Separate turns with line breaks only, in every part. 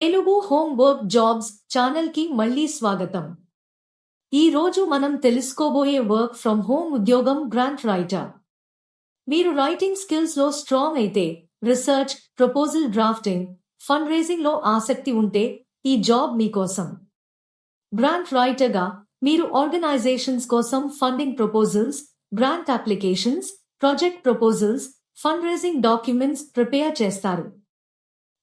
Telugu home work jobs ఛానల్కి మళ్ళీ స్వాగతం. ఈ రోజు మనం తెలుసుకోబోయే వర్క్ ఫ్రమ్ హోమ్ ఉద్యోగం గ్రాంట్ రైటర్. మీరు రైటింగ్ స్కిల్స్ లో స్ట్రాంగ్ అయితే, research, proposal drafting, fund raising లో ఆసక్తి ఉంటే ఈ జాబ్ మీకోసం. గ్రాంట్ రైటర్ గా మీరు ఆర్గనైజేషన్స్ కోసం funding proposals, grant applications, project proposals, fund raising documents prepare చేస్తారు.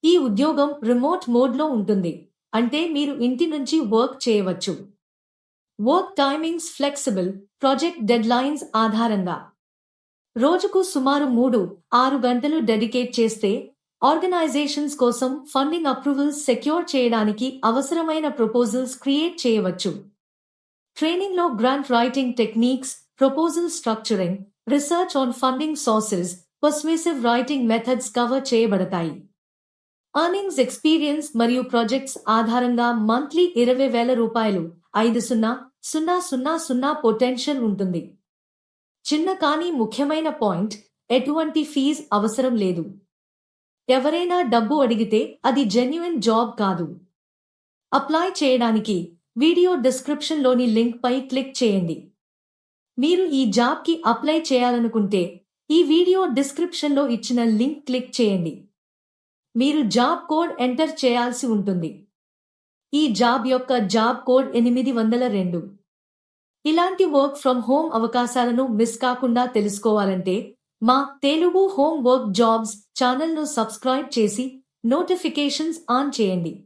ఈ ఉద్యోగం రిమోట్ మోడ్లో ఉంటుంది, అంటే మీరు ఇంటి నుంచి వర్క్ చేయవచ్చు. Work timings flexible, project deadlines ఆధారంగా. రోజుకు సుమారు 3-6 గంటలు డెడికేట్ చేస్తే ఆర్గనైజేషన్స్ కోసం ఫండింగ్ అప్రూవల్స్ సెక్యూర్ చేయడానికి అవసరమైన ప్రపోజల్స్ క్రియేట్ చేయవచ్చు. ట్రైనింగ్ లో grant writing techniques, proposal structuring, research on funding sources, persuasive writing methods cover చేయబడతాయి. ఎర్నింగ్స్ ఎక్స్పీరియన్స్ మరియు ప్రాజెక్ట్స్ ఆధారంగా మంత్లీ 20,000 రూపాయలు 50,000 పొటెన్షియల్ ఉంటుంది. చిన్న కానీ ముఖ్యమైన పాయింట్, ఎటువంటి ఫీజ్ అవసరం లేదు. ఎవరైనా డబ్బు అడిగితే అది జెన్యున్ జాబ్ కాదు. అప్లై చేయడానికి వీడియో డిస్క్రిప్షన్ లోని లింక్ పై క్లిక్ చేయండి. మీరు ఈ జాబ్ కి అప్లై చేయాలనుకుంటే ఈ వీడియో డిస్క్రిప్షన్ లో ఇచ్చిన లింక్ క్లిక్ చేయండి. మీరు జాబ్ కోడ్ ఎంటర్ చేయాల్సి ఉంటుంది. ఈ జాబ్ యొక్క జాబ్ కోడ్ 802. ఇలాంటి వర్క్ ఫ్రమ్ హోమ్ అవకాశాలను మిస్ కాకుండా తెలుసుకోవాలంటే మా తెలుగు హోమ్ వర్క్ జాబ్స్ ఛానల్ను సబ్స్క్రైబ్ చేసి నోటిఫికేషన్స్ ఆన్ చేయండి.